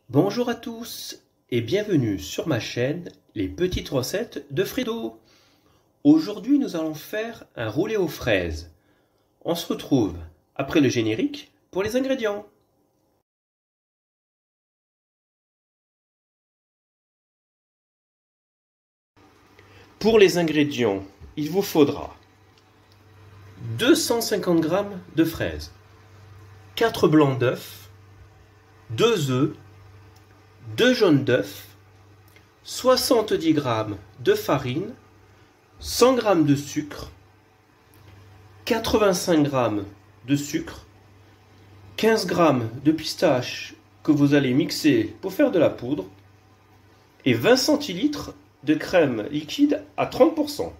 Bonjour à tous et bienvenue sur ma chaîne Les Petites Recettes de Fredo. Aujourd'hui nous allons faire un roulé aux fraises. On se retrouve après le générique pour les ingrédients. Pour les ingrédients, il vous faudra 250 g de fraises, 4 blancs d'œufs, 2 œufs, 2 jaunes d'œufs, 70 g de farine, 100 g de sucre, 85 g de sucre, 15 g de pistaches que vous allez mixer pour faire de la poudre et 20 centilitres de crème liquide à 30%.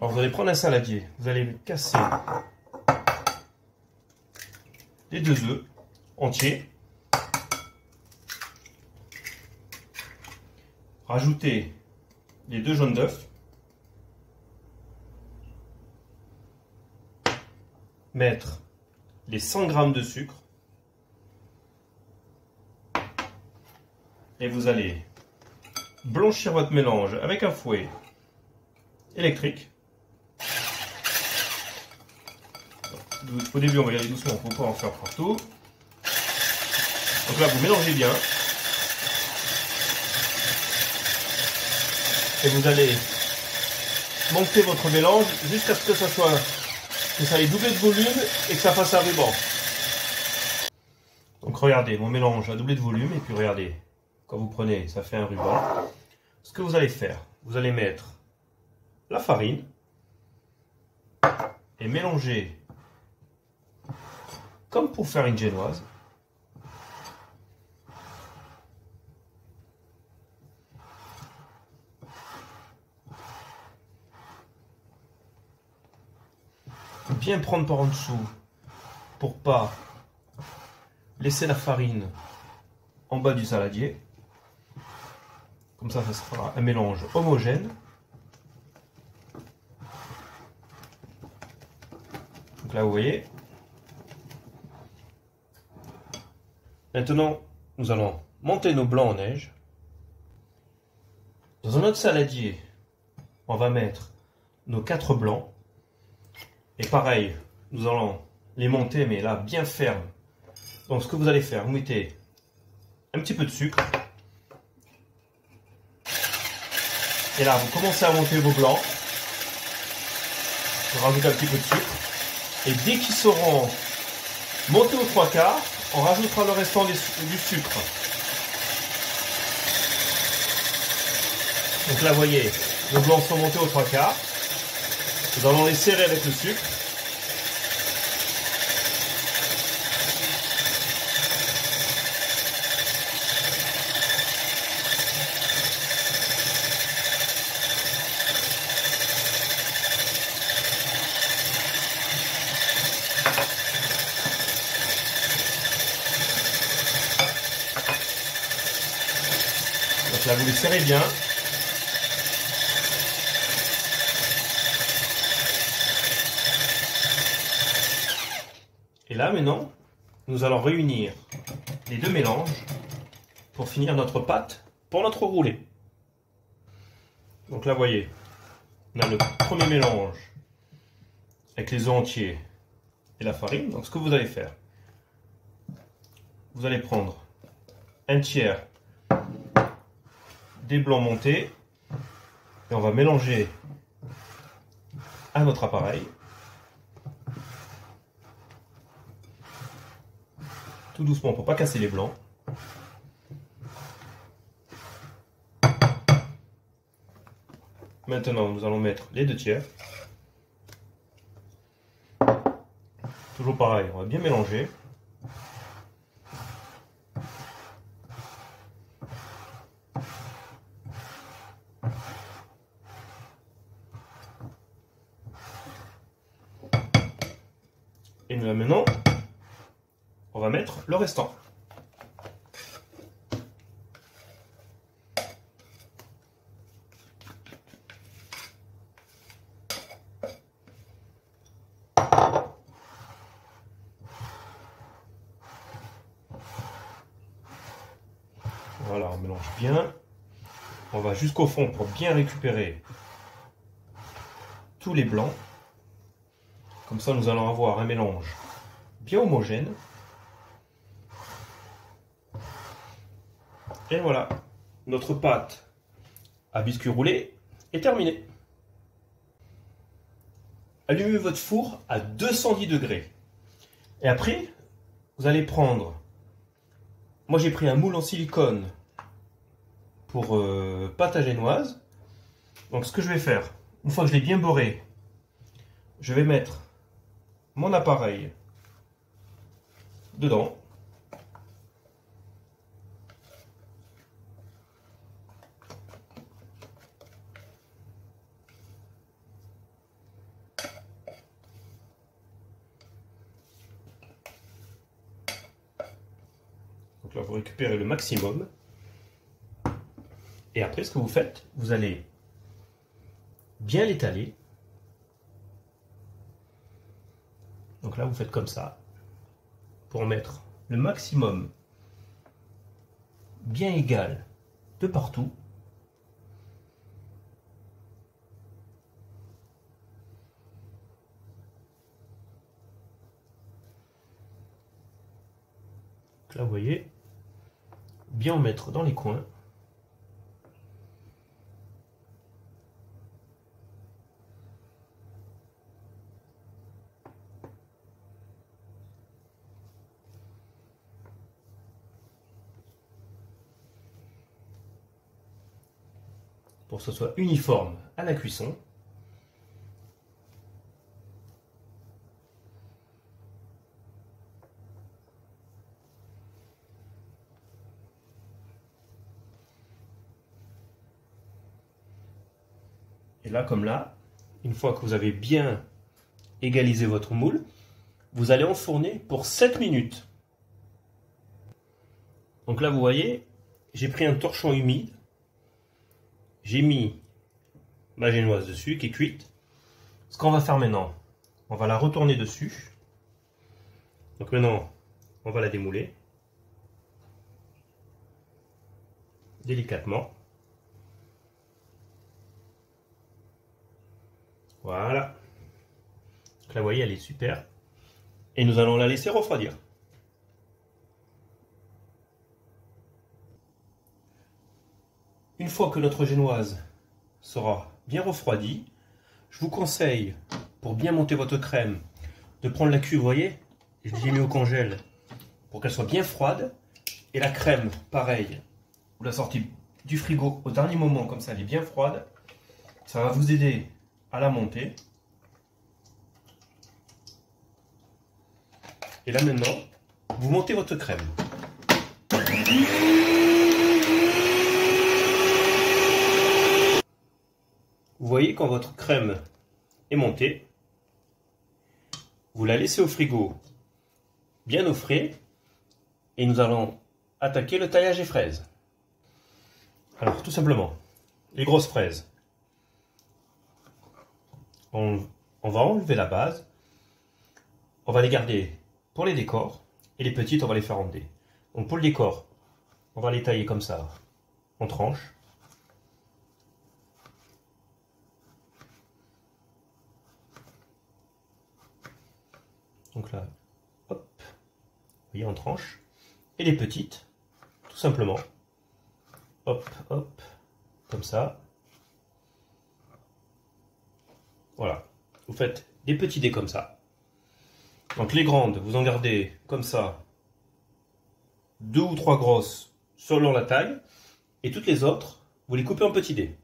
Alors vous allez prendre un saladier, vous allez casser les 2 œufs entiers, rajouter les 2 jaunes d'œufs, mettre les 100 g de sucre et vous allez blanchir votre mélange avec un fouet électrique. Au début on va y aller doucement, il ne faut pas en faire partout. Donc là vous mélangez bien et vous allez monter votre mélange jusqu'à ce que ça ait doublé de volume et que ça fasse un ruban. Donc regardez, mon mélange a doublé de volume et puis regardez, quand vous prenez, ça fait un ruban. Ce que vous allez faire, vous allez mettre la farine et mélanger comme pour faire une génoise. Bien prendre par en dessous pour pas laisser la farine en bas du saladier. Comme ça sera un mélange homogène. Donc là vous voyez. Maintenant nous allons monter nos blancs en neige. Dans un autre saladier on va mettre nos 4 blancs. Et pareil, nous allons les monter, mais là, bien ferme. Donc, ce que vous allez faire, vous mettez un petit peu de sucre. Et là, vous commencez à monter vos blancs. Vous rajoutez un petit peu de sucre. Et dès qu'ils seront montés aux 3/4, on rajoutera le restant du sucre. Donc là, vous voyez, nos blancs sont montés aux 3/4. Nous allons les serrer avec le sucre. Donc là, vous les serrez bien. Et là, maintenant, nous allons réunir les deux mélanges pour finir notre pâte pour notre roulé. Donc là, vous voyez, on a le premier mélange avec les œufs entiers et la farine. Donc ce que vous allez faire, vous allez prendre un tiers des blancs montés et on va mélanger à notre appareil. Tout doucement pour ne pas casser les blancs. Maintenant, nous allons mettre les 2 tiers. Toujours pareil, on va bien mélanger. Et là maintenant, on va mettre le restant. Voilà, on mélange bien. On va jusqu'au fond pour bien récupérer tous les blancs. Comme ça, nous allons avoir un mélange bien homogène. Et voilà, notre pâte à biscuits roulés est terminée. Allumez votre four à 210 degrés. Et après, vous allez prendre... Moi, j'ai pris un moule en silicone pour pâte à génoise. Donc, ce que je vais faire, une fois que je l'ai bien beurré, je vais mettre mon appareil dedans. Donc là, vous récupérez le maximum. Et après, ce que vous faites, vous allez bien l'étaler. Donc là, vous faites comme ça, pour mettre le maximum bien égal de partout. Donc là, vous voyez, bien en mettre dans les coins. Pour que ce soit uniforme à la cuisson. Et là, comme là, une fois que vous avez bien égalisé votre moule, vous allez enfourner pour 7 minutes. Donc là, vous voyez, j'ai pris un torchon humide. J'ai mis ma génoise dessus qui est cuite. Ce qu'on va faire maintenant, on va la retourner dessus. Donc maintenant, on va la démouler délicatement. Voilà. Donc là, vous voyez, elle est super. Et nous allons la laisser refroidir. Une fois que notre génoise sera bien refroidie, je vous conseille, pour bien monter votre crème, de prendre la cuve, vous voyez, je l'ai mis au congèle, pour qu'elle soit bien froide. Et la crème, pareil, vous la sortez du frigo au dernier moment, comme ça elle est bien froide. Ça va vous aider à la monter. Et là maintenant, vous montez votre crème. Vous voyez quand votre crème est montée, vous la laissez au frigo bien au frais et nous allons attaquer le taillage des fraises. Alors tout simplement, les grosses fraises, on va enlever la base, on va les garder pour les décors et les petites on va les faire ronder. Donc pour le décor, on va les tailler comme ça en tranches. Donc là, hop, vous voyez, en tranches. Et les petites, tout simplement, hop, hop, comme ça. Voilà, vous faites des petits dés comme ça. Donc les grandes, vous en gardez comme ça, 2 ou 3 grosses selon la taille. Et toutes les autres, vous les coupez en petits dés.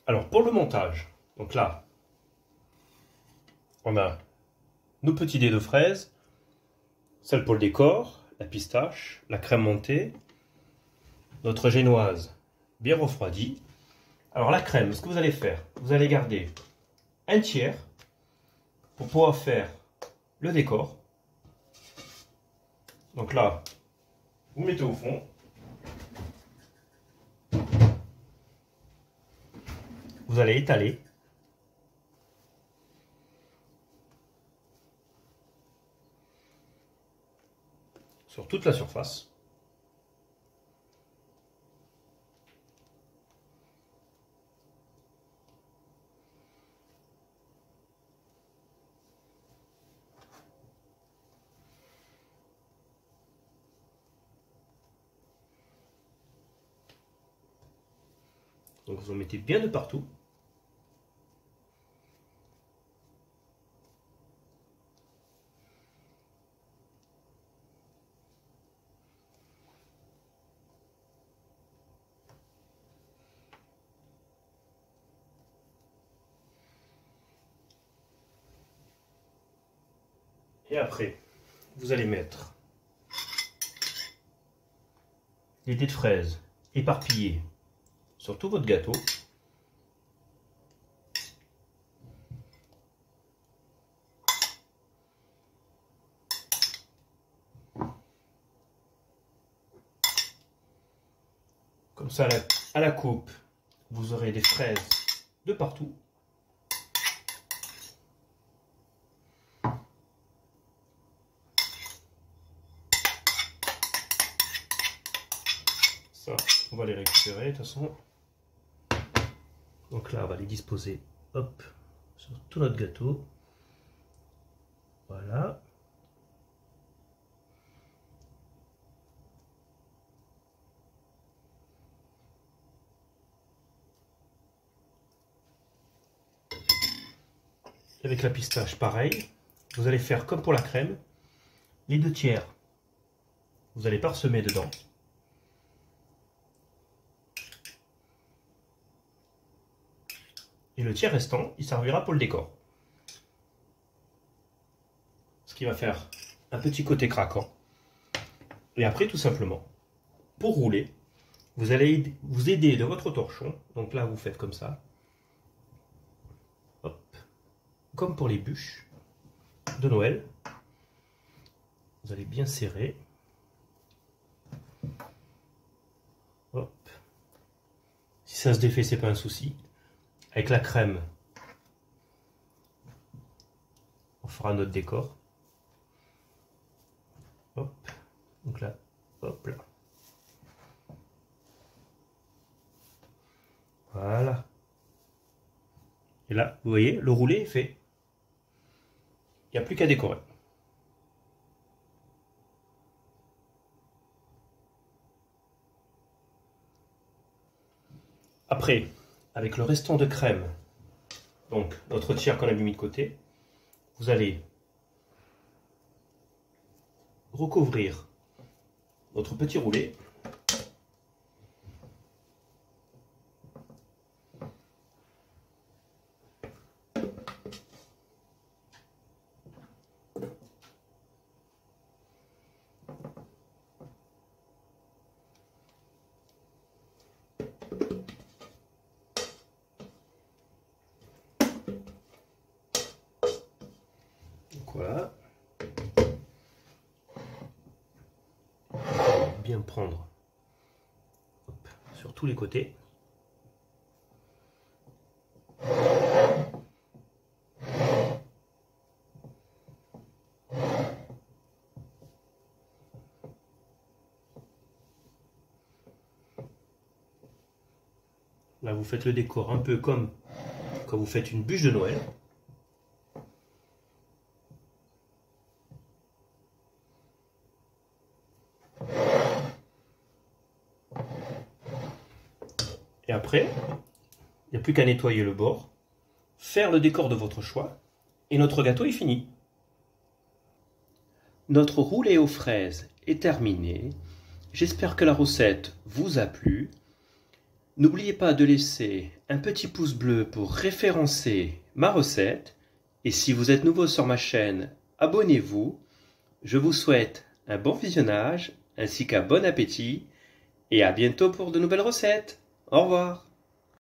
Alors pour le montage, donc là, on a nos petits dés de fraises, celle pour le décor, la pistache, la crème montée, notre génoise bien refroidie. Alors la crème, ce que vous allez faire, vous allez garder un tiers pour pouvoir faire le décor. Donc là, vous mettez au fond. Vous allez étaler. Sur toute la surface. Donc vous en mettez bien de partout. Et après, vous allez mettre les dés de fraises éparpillés sur tout votre gâteau. Comme ça, à la coupe, vous aurez des fraises de partout. Ça, on va les récupérer de toute façon. Donc là, on va les disposer, hop, sur tout notre gâteau. Voilà. Avec la pistache, pareil. Vous allez faire comme pour la crème. Les 2/3, vous allez parsemer dedans. Et le tiers restant, il servira pour le décor. Ce qui va faire un petit côté craquant. Et après, tout simplement, pour rouler, vous allez vous aider de votre torchon. Donc là, vous faites comme ça. Hop. Comme pour les bûches de Noël. Vous allez bien serrer. Hop. Si ça se défait, c'est pas un souci. Avec la crème, on fera notre décor. Hop. Donc là, hop là. Voilà. Et là, vous voyez, le roulé est fait. Il n'y a plus qu'à décorer. Après, avec le restant de crème, donc notre tiers qu'on a mis de côté, vous allez recouvrir notre petit roulé. Voilà. Bien prendre, hop, sur tous les côtés. Là, vous faites le décor un peu comme quand vous faites une bûche de Noël. Et après, il n'y a plus qu'à nettoyer le bord, faire le décor de votre choix, et notre gâteau est fini. Notre roulé aux fraises est terminé. J'espère que la recette vous a plu. N'oubliez pas de laisser un petit pouce bleu pour référencer ma recette. Et si vous êtes nouveau sur ma chaîne, abonnez-vous. Je vous souhaite un bon visionnage ainsi qu'un bon appétit. Et à bientôt pour de nouvelles recettes. Au revoir.